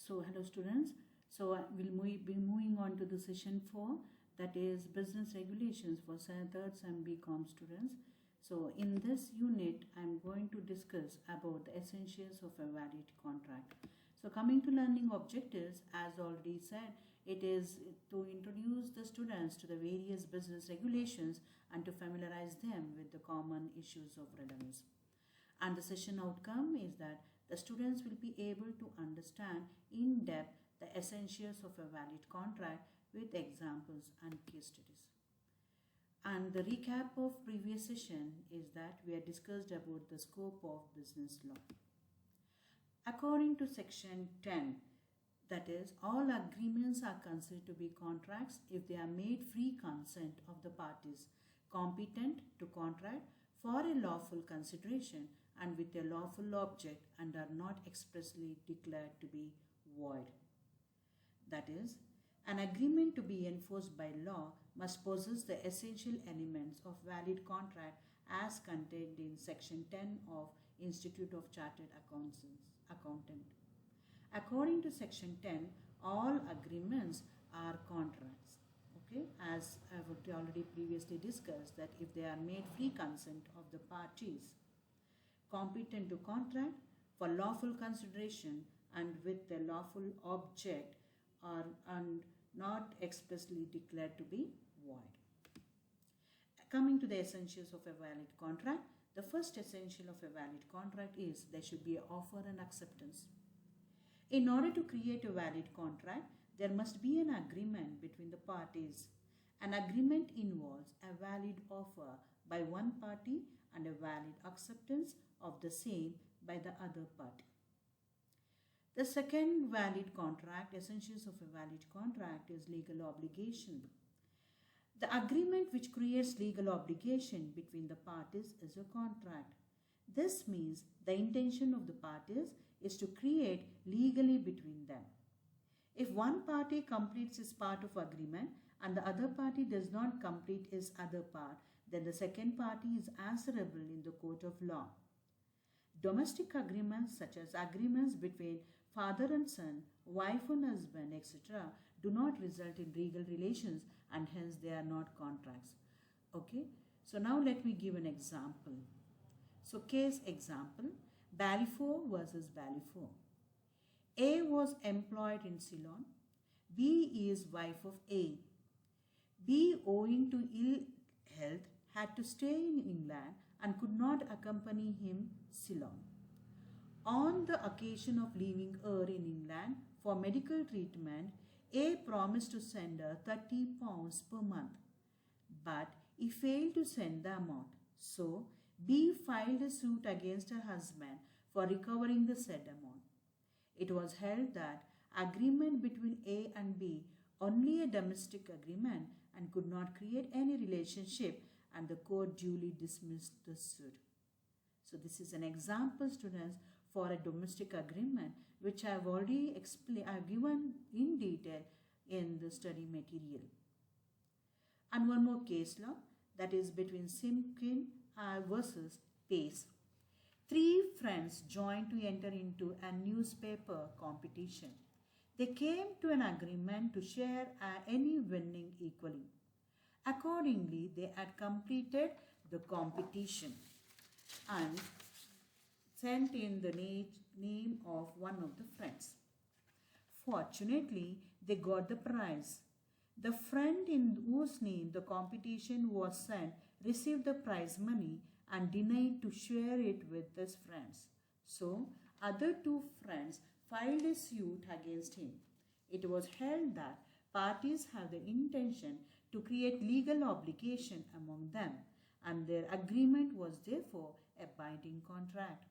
Hello students. We'll be moving on to the session 4, that is business regulations for third and BCom students. So in this unit, I'm going to discuss about the essentials of a valid contract. So coming to learning objectives, as already said, it is to introduce the students to the various business regulations and to familiarize them with the common issues of relevance. And the session outcome is that the students will be able to understand in depth the essentials of a valid contract with examples and case studies. And the recap of previous session is that we have discussed about the scope of business law. According to section 10, that is, all agreements are considered to be contracts if they are made free consent of the parties competent to contract for a lawful consideration and with a lawful object and are not expressly declared to be void. That is, an agreement to be enforced by law must possess the essential elements of valid contract as contained in section 10 of Institute of Chartered Accountant. According to section 10, all agreements are contracts. Okay, as I've already previously discussed, that if they are made free consent of the parties competent to contract for lawful consideration and with a lawful object and not expressly declared to be void. Coming to the essentials of a valid contract, the first essential of a valid contract is there should be an offer and acceptance. In order to create a valid contract, there must be an agreement between the parties. An agreement involves a valid offer by one party and a valid acceptance of the same by the other party. The second valid contract, essentials of a valid contract, is legal obligation. The agreement which creates legal obligation between the parties is a contract. This means the intention of the parties is to create legally between them. If one party completes its part of agreement and the other party does not complete its other part, then the second party is answerable in the court of law. Domestic agreements such as agreements between father and son, wife and husband, etc. do not result in legal relations and hence they are not contracts. Okay, so now let me give an example. So case example, Balfour versus Balfour. A was employed in Ceylon. B is wife of A. B, owing to ill health, had to stay in England and could not accompany him Ceylon. On the occasion of leaving her in England for medical treatment, A promised to send her £30 per month, but he failed to send the amount. So, B filed a suit against her husband for recovering the said amount. It was held that agreement between A and B only a domestic agreement and could not create any relationship, and the court duly dismissed the suit. So this is an example, students, for a domestic agreement which I have already given in detail in the study material. And one more case law, that is between Simpkin versus Pace. 3 friends joined to enter into a newspaper competition. They came to an agreement to share any winning equally. Accordingly, they had completed the competition and sent in the name of one of the friends. Fortunately, they got the prize. The friend in whose name the competition was sent received the prize money and denied to share it with his friends. So, other 2 friends filed a suit against him. It was held that parties have the intention to create legal obligation among them, and their agreement was therefore a binding contract.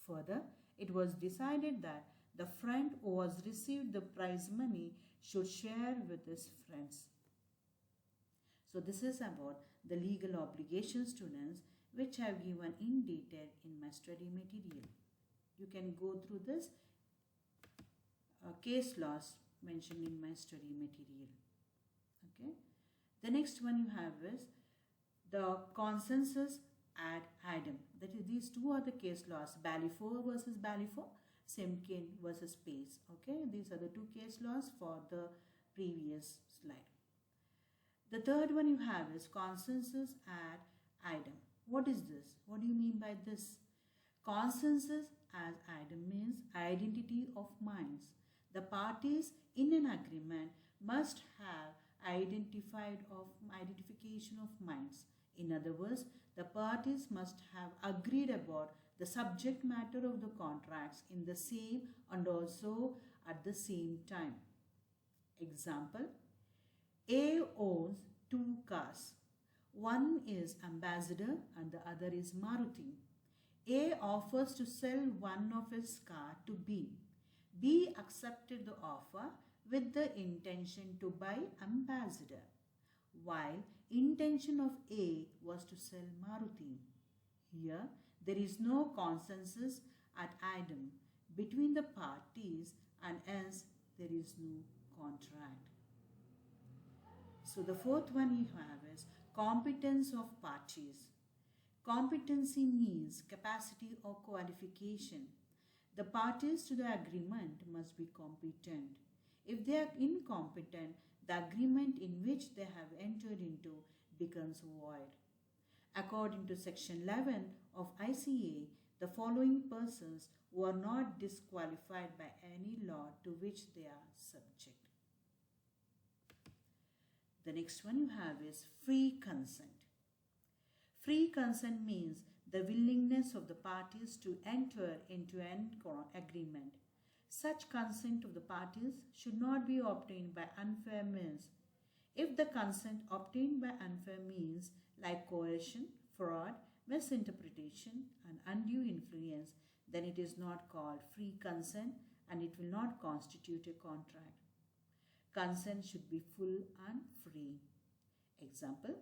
Further, it was decided that the friend who was received the prize money should share with his friends. So this is about the legal obligation, students, which I have given in detail in my study material. You can go through this case laws mentioned in my study material. Okay. The next one you have is the consensus ad idem. That is, these 2 are the case laws, Balfour versus Balfour. Simkin versus Pace. Okay, these are the two case laws for the previous slide. The third one you have is consensus ad idem. What is this? What do you mean by this? Consensus as idem means identity of minds. The parties in an agreement must have identification of minds. In other words, the parties must have agreed about the subject matter of the contracts in the same and also at the same time. Example, A owns two cars. One is Ambassador and the other is Maruti. A offers to sell one of his car to B. B accepted the offer with the intention to buy Ambassador, while intention of A was to sell Maruti. Here, there is no consensus at idem between the parties and hence there is no contract. So the fourth one you have is competence of parties. Competency means capacity or qualification. The parties to the agreement must be competent. If they are incompetent, the agreement in which they have entered into becomes void. According to section 11 of ICA, the following persons who are not disqualified by any law to which they are subject. The next one you have is free consent. Free consent means the willingness of the parties to enter into an agreement. Such consent of the parties should not be obtained by unfair means. If the consent obtained by unfair means like coercion, fraud, misinterpretation and undue influence, then it is not called free consent and it will not constitute a contract. Consent should be full and free. Example,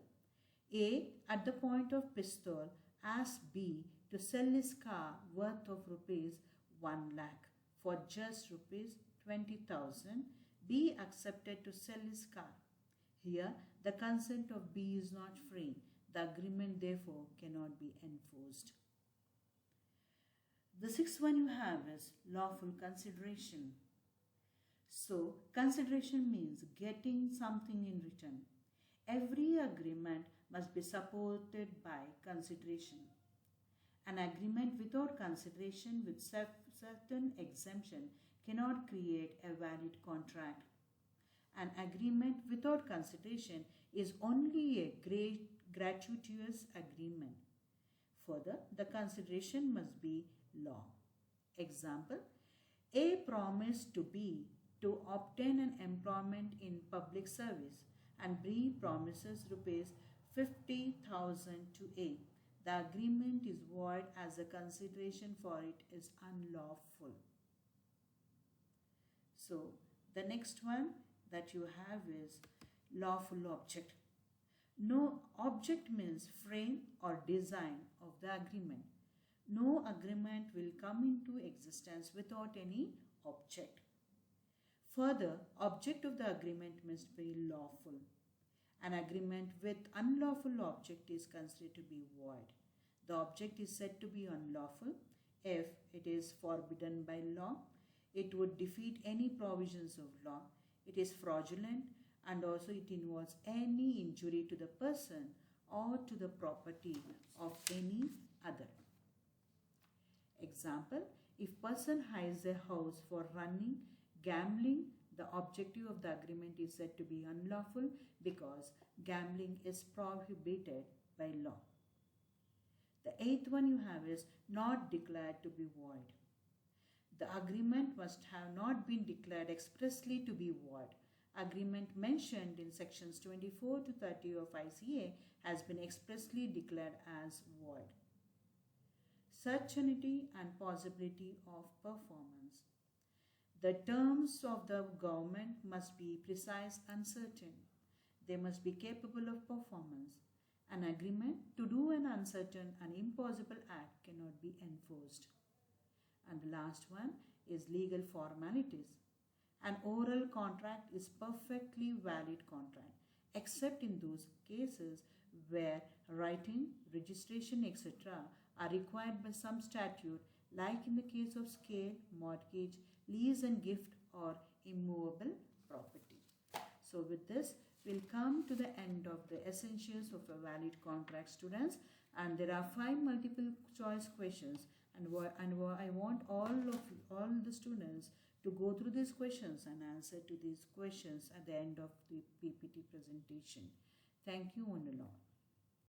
A at the point of pistol asks B to sell his car worth of rupees 1 lakh for just rupees 20,000. B accepted to sell his car. Here, the consent of B is not free. The agreement therefore cannot be enforced. The sixth one you have is lawful consideration. So, consideration means getting something in return. Every agreement must be supported by consideration. An agreement without consideration with certain exemption cannot create a valid contract. An agreement without consideration is only a gratuitous agreement. Further, the consideration must be law. Example, A promised to B to obtain an employment in public service and B promises rupees 50,000 to A. The agreement is void as the consideration for it is unlawful. So, the next one that you have is lawful object. No object means frame or design of the agreement. No agreement will come into existence without any object. Further, object of the agreement must be lawful. An agreement with unlawful object is considered to be void. The object is said to be unlawful if it is forbidden by law, it would defeat any provisions of law, it is fraudulent, and also it involves any injury to the person or to the property of any other. Example, if person hires a house for running, gambling, the objective of the agreement is said to be unlawful because gambling is prohibited by law. The eighth one you have is not declared to be void. The agreement must have not been declared expressly to be void. Agreement mentioned in sections 24 to 30 of ICA has been expressly declared as void. Certainty and possibility of performance. The terms of the government must be precise and certain. They must be capable of performance. An agreement to do an uncertain and impossible act cannot be enforced. And the last one is legal formalities. An oral contract is perfectly valid contract, except in those cases where writing, registration, etc. are required by some statute like in the case of scale, mortgage, lease and gift, or immovable property. So with this, we'll come to the end of the essentials of a valid contract, students, and there are 5 multiple choice questions, and I want all the students to go through these questions and answer to these questions at the end of the PPT presentation. Thank you, one and all.